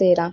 13।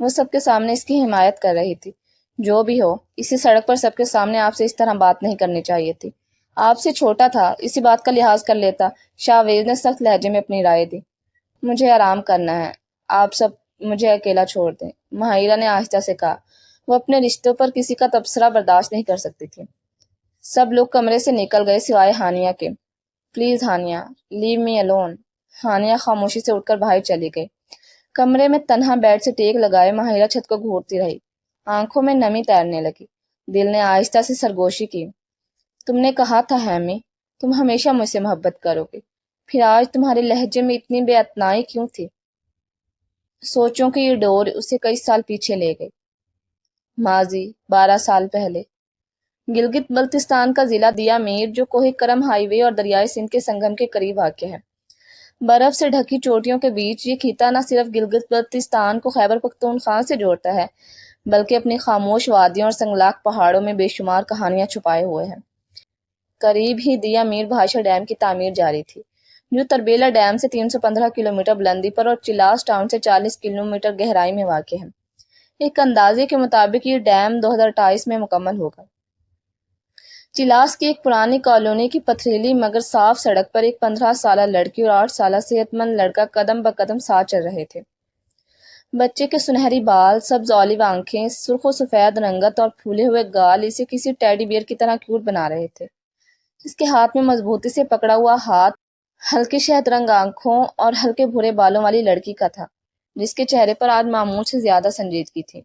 وہ سب کے سامنے اس کی حمایت کر رہی تھی۔ جو بھی ہو، اسی سڑک پر سب کے سامنے آپ سے اس طرح بات نہیں کرنی چاہیے تھی۔ آپ سے چھوٹا تھا، اسی بات کا لحاظ کر لیتا۔ شاویز نے سخت لہجے میں اپنی رائے دی۔ مجھے آرام کرنا ہے، آپ سب مجھے اکیلا چھوڑ دیں، ماہرہ نے آہستہ سے کہا۔ وہ اپنے رشتوں پر کسی کا تبصرہ برداشت نہیں کر سکتی تھی۔ سب لوگ کمرے سے نکل گئے سوائے ہانیہ کے۔ Please Hania, leave me alone. Hania خاموشی سے اٹھ کر باہر چلی گئی۔ کمرے میں تنہا بیڈ سے ٹیک لگائے ماہرہ چھت کو گھورتی رہی۔ آنکھوں میں نمی تیرنے لگی۔ دل نے آہستہ سے سرگوشی کی۔ تم نے کہا تھا ہیمی، تم ہمیشہ مجھ سے محبت کرو گے، پھر آج تمہارے لہجے میں اتنی بے اعتنائی کیوں تھی؟ سوچوں کہ یہ ڈور اسے کئی سال پیچھے لے گئی۔ ماضی 12 سال پہلے گلگت بلتستان کا ضلع دیا میر، جو کوہ کرم ہائی وے اور دریائے سندھ کے سنگم کے قریب واقع ہے۔ برف سے ڈھکی چوٹیوں کے بیچ یہ خطہ نہ صرف گلگت بلتستان کو خیبر پختونخوا سے جوڑتا ہے، بلکہ اپنی خاموش وادیوں اور سنگلاخ پہاڑوں میں بے شمار کہانیاں چھپائے ہوئے ہیں۔ قریب ہی دیا میر بھاشا ڈیم کی تعمیر جاری تھی، جو تربیلا ڈیم سے 315 کلومیٹر بلندی پر اور چلاس ٹاؤن سے 40 کلومیٹر گہرائی میں واقع ہے۔ ایک اندازے کے مطابق یہ ڈیم 2028 میں مکمل ہوگا۔ چلاس کی ایک پرانی کالونی کی پتھریلی مگر صاف سڑک پر ایک 15 سالہ لڑکی اور 8 سالہ صحت مند لڑکا قدم بقدم ساتھ چل رہے تھے۔ بچے کے سنہری بال، سبز اولیو آنکھیں، سرخ و سفید رنگت اور پھولے ہوئے گال اسے کسی ٹیڈی بیئر کی طرح کیوٹ بنا رہے تھے۔ اس کے ہاتھ میں مضبوطی سے پکڑا ہوا ہاتھ ہلکے شہد رنگ آنکھوں اور ہلکے بھورے بالوں والی لڑکی کا تھا، جس کے چہرے پر آج معمول سے زیادہ سنجیدگی تھی۔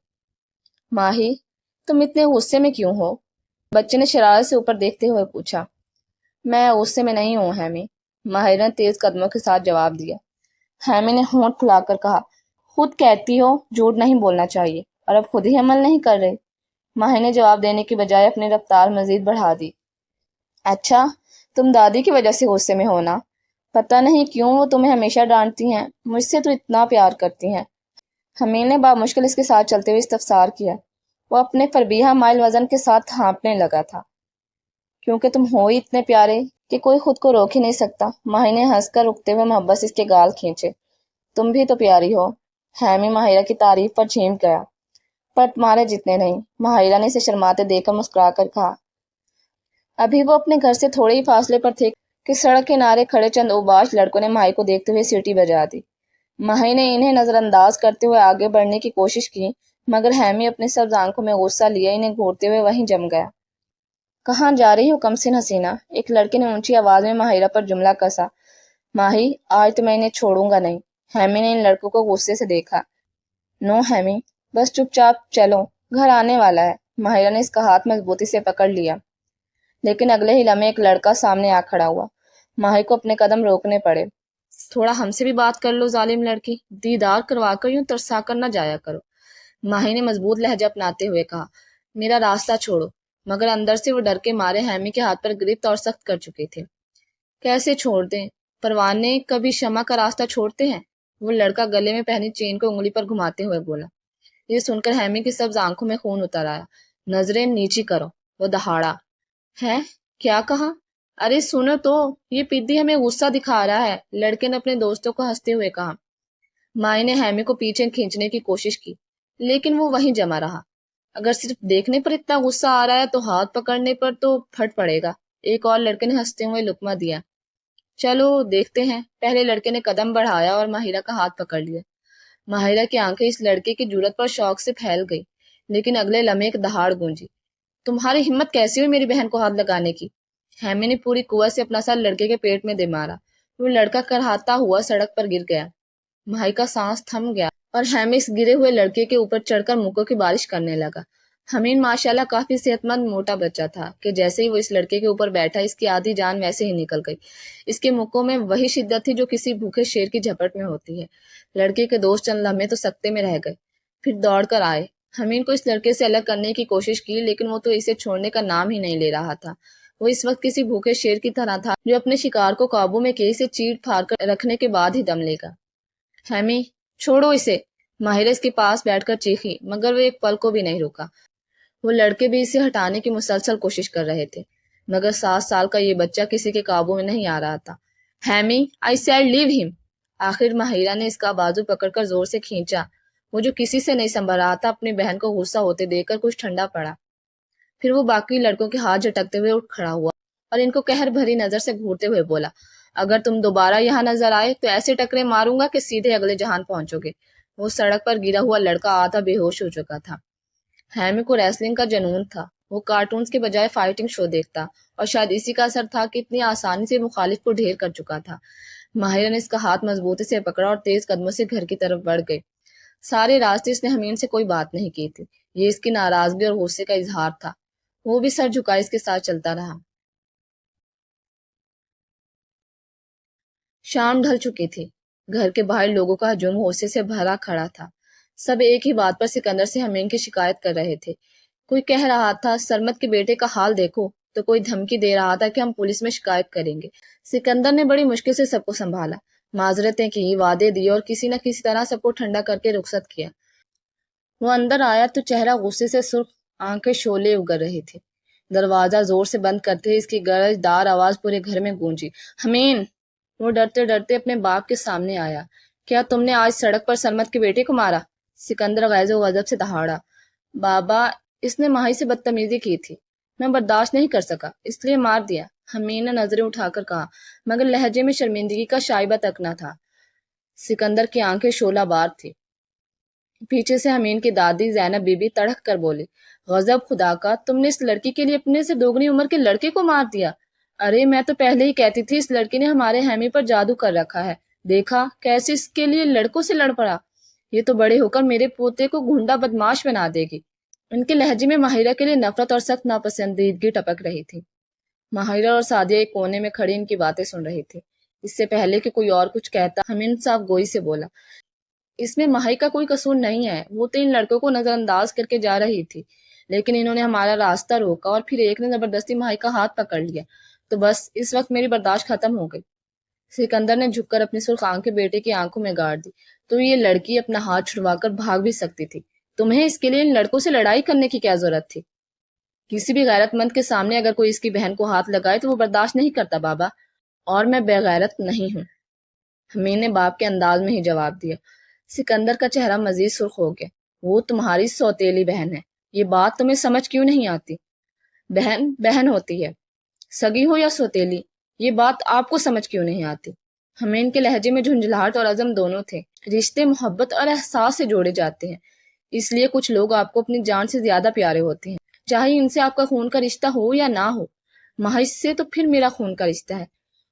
ماہی، تم اتنے غصے میں کیوں ہو؟ بچے نے شرارت سے اوپر دیکھتے ہوئے پوچھا۔ میں غصے میں نہیں ہوں ہیمی، ماہر نے تیز قدموں کے ساتھ جواب دیا۔ ہیمی نے ہونٹ پھلا کر کہا، خود کہتی ہو جھوٹ نہیں بولنا چاہیے، اور اب خود ہی عمل نہیں کر رہے۔ ماہر نے جواب دینے کی بجائے اپنی رفتار مزید بڑھا دی۔ اچھا، تم دادی کی وجہ سے غصے میں ہونا؟ پتہ نہیں کیوں وہ تمہیں ہمیشہ ڈانٹتی ہیں، مجھ سے تو اتنا پیار کرتی ہیں۔ حمیل نے بامشکل اس کے ساتھ چلتے ہوئے استفسار کیا۔ وہ اپنے فربیہ مائل وزن کے ساتھ ہانپنے لگا تھا۔ کیونکہ تم ہو ہی اتنے پیارے کہ کوئی خود کو روک ہی نہیں سکتا۔ ماہر نے ہنس کر رکتے ہوئے محبت سے اس کے گال کھینچے۔ تم بھی تو پیاری ہو۔ ہیمی ماہرہ کی تعریف پر جھیم گیا۔ پر تمہارے جتنے نہیں، ماہرہ نے اسے شرماتے دیکھ کر مسکرا کر کہا۔ ابھی وہ اپنے گھر سے تھوڑے ہی فاصلے پر تھے کہ سڑک کنارے کھڑے چند اوباش لڑکوں نے ماہی کو دیکھتے ہوئے سیٹی بجا دی۔ ماہی نے انہیں نظر انداز کرتے ہوئے آگے بڑھنے کی کوشش کی، مگر ہیمی اپنے سبز آنکھوں میں غصہ لیے انہیں گھورتے ہوئے وہیں جم گیا۔ کہاں جا رہی ہو کمسن حسینہ؟ ایک لڑکے نے اونچی آواز میں ماہرہ پر جملہ کسا۔ ماہی، آج تو میں انہیں چھوڑوں گا نہیں۔ ہیمی نے ان لڑکوں کو غصے سے دیکھا۔ نو ہیمی، بس چپ چاپ چلو، گھر آنے والا ہے۔ ماہرہ نے اس کا ہاتھ مضبوطی سے پکڑ لیا، لیکن اگلے ہی لمحے ایک لڑکا سامنے آ کھڑا ہوا۔ ماہی کو اپنے قدم روکنے پڑے۔ تھوڑا ہم سے بھی بات کر لو ظالم لڑکی، دیدار کروا کر یوں ترسا کر نہ جایا کرو۔ ماہی نے مضبوط لہجہ اپناتے ہوئے کہا۔ میرا راستہ چھوڑو، مگر اندر سے وہ ڈر کے مارے ہیمی کے ہاتھ پر گرفت اور سخت کر چکے تھے۔ کیسے چھوڑ دیں؟ پروانے کبھی شمع کا راستہ چھوڑتے ہیں؟ وہ لڑکا گلے میں پہنی چین کو انگلی پر گھماتے ہوئے بولا۔ یہ سن کر ہیمی کی سبز آنکھوں میں خون اتر آیا۔ نظریں نیچی کرو، وہ دہاڑا۔ ہے کیا کہا؟ ارے سنو تو، یہ پدی ہمیں غصہ دکھا رہا ہے، لڑکے نے اپنے دوستوں کو ہنستے ہوئے کہا۔ مائی نے ہیمی کو پیچھے کھینچنے کی کوشش کی، لیکن وہ وہیں جمع رہا۔ اگر صرف دیکھنے پر اتنا غصہ آ رہا ہے تو ہاتھ پکڑنے پر تو پھٹ پڑے گا، ایک اور لڑکے نے ہنستے ہوئے لقمہ دیا۔ چلو دیکھتے ہیں۔ پہلے لڑکے نے قدم بڑھایا اور ماہرہ کا ہاتھ پکڑ لیا۔ ماہرہ کی آنکھیں اس لڑکے کی جرأت پر شوق سے پھیل گئی، لیکن اگلے لمحے ایک دہاڑ گونجی۔ تمہاری ہمت کیسی ہوئی میری بہن کو ہاتھ لگانے کی؟ ہیمی نے پوری قوت سے اپنا سر لڑکے کے پیٹ میں دے مارا۔ وہ لڑکا کرہاتا ہوا سڑک پر گر گیا۔ ماہی کا سانس تھم گیا اور ہیمی اس گرے ہوئے لڑکے کے اوپر چڑھ کر مکوں کی بارش کرنے لگا۔ حمین ماشاءاللہ کافی صحت مند موٹا بچہ تھا کہ جیسے ہی وہ اس لڑکے کے اوپر بیٹھا اس کی آدھی جان ویسے ہی نکل گئی۔ اس کے مکوں میں وہی شدت تھی جو کسی بھوکے شیر کی جھپٹ میں ہوتی ہے۔ لڑکے کے دوست چند لمحے تو سکتے میں رہ گئے، پھر دوڑ کر آئے۔ حمین کو اس لڑکے سے الگ کرنے کی کوشش کی، لیکن وہ تو اسے چھوڑنے کا نام ہی نہیں لے رہا تھا۔ وہ اس وقت کسی بھوکے شیر کی طرح تھا جو اپنے شکار کو قابو میں کیے اسے چیٹ پھاڑ کر رکھنے کے بعد ہی دم لے گا۔ ہیمی، چھوڑو اسے، ماہرہ اس کے پاس بیٹھ کر چیخی، مگر وہ ایک پل کو بھی نہیں رکا۔ وہ لڑکے بھی اسے ہٹانے کی مسلسل کوشش کر رہے تھے، مگر 7 سال کا یہ بچہ کسی کے قابو میں نہیں آ رہا تھا۔ ہیمی، آئی سیڈ لیو ہم۔ آخر ماہرہ نے اس کا بازو پکڑ کر زور سے کھینچا۔ وہ جو کسی سے نہیں سنبھل رہا تھا اپنی بہن کو غصہ ہوتے دیکھ کر کچھ ٹھنڈا پڑا۔ پھر وہ باقی لڑکوں کے ہاتھ جھٹکتے ہوئے اٹھ کھڑا ہوا اور ان کو قہر بھری نظر سے گھورتے ہوئے بولا، اگر تم دوبارہ یہاں نظر آئے تو ایسے ٹکرے ماروں گا کہ سیدھے اگلے جہان پہنچو گے۔ وہ سڑک پر گرا ہوا لڑکا آدھا بے ہوش ہو چکا تھا۔ ہیمی کو ریسلنگ کا جنون تھا۔ وہ کارٹونز کے بجائے فائٹنگ شو دیکھتا اور شاید اسی کا اثر تھا کہ اتنی آسانی سے مخالف کو ڈھیر کر چکا تھا۔ ماہرہ نے اس کا ہاتھ مضبوطی سے پکڑا اور تیز قدموں سے گھر کی طرف بڑھ گئے۔ سارے راستے اس نے حمین سے کوئی بات نہیں کی تھی۔ یہ اس کی ناراضگی اور غصے کا اظہار تھا۔ وہ بھی سر جھکائے اس کے ساتھ چلتا رہا۔ شام ڈھل چکی تھی۔ گھر کے باہر لوگوں کا ہجوم غصے سے بھرا کھڑا تھا۔ سب ایک ہی بات پر سکندر سے حمین کی شکایت کر رہے تھے۔ کوئی کہہ رہا تھا سرمد کے بیٹے کا حال دیکھو، تو کوئی دھمکی دے رہا تھا کہ ہم پولیس میں شکایت کریں گے۔ سکندر نے بڑی مشکل سے سب کو سنبھالا، معذرتیں کی، وعدے دیے اور کسی نہ کسی طرح سب کو ٹھنڈا کر کے رخصت کیا۔ وہ اندر آیا تو چہرہ غصے سے سرخ، آنکھیں شعلے اگر رہی تھی۔ دروازہ زور سے بند کرتے ہی اس کی گرج دار آواز پورے گھر میں گونجی، حمین! وہ ڈرتے ڈرتے اپنے باپ کے سامنے آیا۔ کیا تم نے آج سڑک پر سرمد کے بیٹے کو مارا؟ سکندر غیظ و غضب سے دہاڑا۔ بابا، اس نے ماہی سے بدتمیزی کی تھی، میں برداشت نہیں کر سکا، اس لیے مار دیا، حمین نے نظریں اٹھا کر کہا، مگر لہجے میں شرمندگی کا شائبہ تک نہ تھا۔ سکندر کی آنکھیں شعلہ بار تھی۔ پیچھے سے حمین کی دادی زینب بی بی تڑک کر بولی، غضب خدا کا، تم نے اس لڑکی کے لیے اپنے سے دوگنی عمر کے لڑکے کو مار دیا؟ ارے میں تو پہلے ہی کہتی تھی اس لڑکی نے ہمارے حیمی پر جادو کر رکھا ہے، دیکھا کیسے اس کے لیے لڑکوں سے لڑ پڑا، یہ تو بڑے ہو کر میرے پوتے کو گھنڈا بدماش بنا دے گی۔ ان کے لہجے میں ماہرہ کے لیے نفرت اور سخت ناپسندیدگی ٹپک رہی تھی۔ ماہرہ اور سعدیہ ایک کونے میں کھڑی ان کی باتیں سن رہی تھی۔ اس سے پہلے کہ کوئی اور کچھ کہتا، حمین صاف گوئی سے بولا، اس میں ماہی کا کوئی قصور نہیں ہے، وہ تو ان لڑکوں کو نظر انداز کر کے جا رہی تھی، لیکن انہوں نے ہمارا راستہ روکا اور پھر ایک نے زبردستی ماہی کا ہاتھ پکڑ لیا، تو بس اس وقت میری برداشت ختم ہو گئی۔ سکندر نے جھک کر اپنی سرخ آنکھیں بیٹے کی آنکھوں میں گاڑ دی، تو یہ لڑکی اپنا ہاتھ چھڑوا کر بھاگ بھی سکتی تھی، تمہیں اس کے لیے ان لڑکوں سے لڑائی کرنے کی کیا ضرورت تھی؟ کسی بھی غیرت مند کے سامنے اگر کوئی اس کی بہن کو ہاتھ لگائے تو وہ برداشت نہیں کرتا بابا، اور میں بے غیرت نہیں ہوں، حمین نے باپ کے انداز میں ہی جواب دیا۔ سکندر کا چہرہ مزید سرخ ہو گیا، وہ تمہاری سوتیلی بہن ہے، یہ بات تمہیں سمجھ کیوں نہیں آتی؟ بہن بہن ہوتی ہے، سگی ہو یا سوتیلی، یہ بات آپ کو سمجھ کیوں نہیں آتی؟ حمین کے لہجے میں جھنجھلاہٹ اور عزم دونوں تھے۔ رشتے محبت اور احساس سے جوڑے جاتے ہیں، اس لیے کچھ لوگ آپ کو اپنی جان سے زیادہ پیارے ہوتے ہیں، چاہے ان سے آپ کا خون کا رشتہ ہو یا نہ ہو۔ محض سے تو پھر میرا خون کا رشتہ ہے،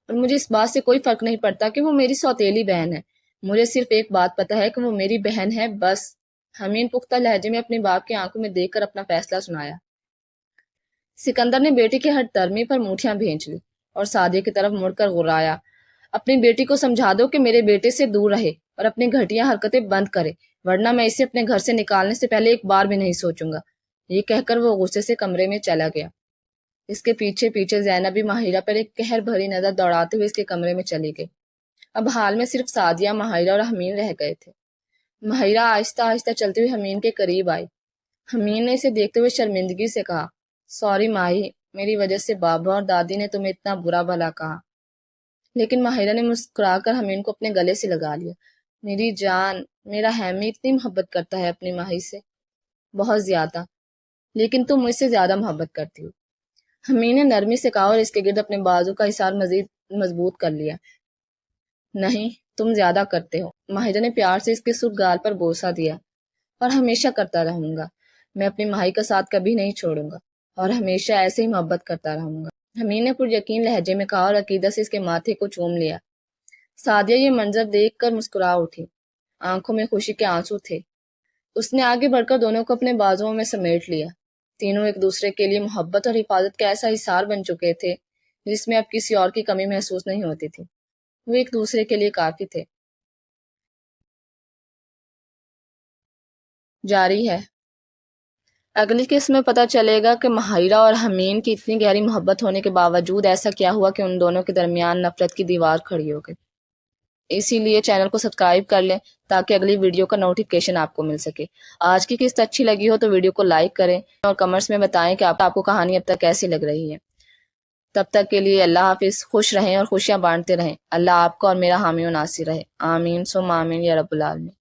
اور مجھے اس بات سے کوئی فرق نہیں پڑتا کہ وہ میری سوتیلی بہن ہے، مجھے صرف ایک بات پتہ ہے کہ وہ میری بہن ہے، بس۔ حمین پختہ لہجے میں اپنے باپ کی آنکھوں میں دیکھ کر اپنا فیصلہ سنایا۔ سکندر نے بیٹے کی ہر ترمی پر مونچھیاں بھینچ لی اور سعدیہ کی طرف مڑ کر غرایا، اپنی بیٹی کو سمجھا دو کہ میرے بیٹے سے دور رہے اور اپنی گھٹیا حرکتیں بند کرے، ورنہ میں اسے اپنے گھر سے نکالنے سے پہلے ایک بار بھی نہیں سوچوں گا۔ یہ کہہ کر وہ غصے سے کمرے میں چلا گیا۔ اس کے پیچھے پیچھے زینب بھی ماہرہ پر ایک قہر بھری نظر دوڑاتے ہوئے اس کے کمرے میں چلی گئی۔ اب حال میں صرف سعدیہ، ماہرہ اور حمین رہ گئے تھے۔ ماہرہ آہستہ آہستہ چلتے ہوئے حمین کے قریب آئی۔ حمین نے اسے دیکھتے ہوئے شرمندگی سے کہا، سوری ماہی، میری وجہ سے بابا اور دادی نے تمہیں اتنا برا بھلا کہا۔ لیکن ماہرہ نے مسکرا کر حمین کو اپنے گلے سے لگا لیا۔ میری جان، میرا حیمی اتنی محبت کرتا ہے اپنی ماہی سے، بہت زیادہ، لیکن تم مجھ سے زیادہ محبت کرتی ہو۔ حمین نے نرمی سے کہا اور اس کے گرد اپنے بازو کا حصار مزید مضبوط کر لیا۔ نہیں، تم زیادہ کرتے ہو، ماہرہ نے پیار سے اس کے سرخ گال پر بوسہ دیا، اور ہمیشہ کرتا رہوں گا، میں اپنی ماہی کا ساتھ کبھی نہیں چھوڑوں گا، اور ہمیشہ ایسے ہی محبت کرتا رہوں گا، حمین نے پر یقین لہجے میں کہا اور عقیدت سے اس کے ماتھے کو چوم لیا۔ سعدیہ یہ منظر دیکھ کر مسکرا اٹھی، آنکھوں میں خوشی کے آنسو تھے۔ اس نے آگے بڑھ کر دونوں کو اپنے بازوؤں میں سمیٹ لیا۔ تینوں ایک دوسرے کے لیے محبت اور حفاظت کا ایسا حصار بن چکے تھے جس میں اب کسی اور کی کمی محسوس نہیں ہوتی تھی، وہ ایک دوسرے کے لیے کافی تھے۔ جاری ہے۔ اگلی قسط میں پتہ چلے گا کہ ماہرہ اور حمین کی اتنی گہری محبت ہونے کے باوجود ایسا کیا ہوا کہ ان دونوں کے درمیان نفرت کی دیوار کھڑی ہو گئی۔ اسی لیے چینل کو سبسکرائب کر لیں تاکہ اگلی ویڈیو کا نوٹیفکیشن آپ کو مل سکے۔ آج کی قسط اچھی لگی ہو تو ویڈیو کو لائک کریں اور کمنٹس میں بتائیں کہ آپ کو کہانی اب تک کیسی لگ رہی ہے۔ تب تک کے لیے اللہ حافظ، خوش رہیں اور خوشیاں بانٹتے رہیں۔ اللہ آپ کو اور میرا حامی و ناصر رہے، آمین ثم آمین یا رب العالمین۔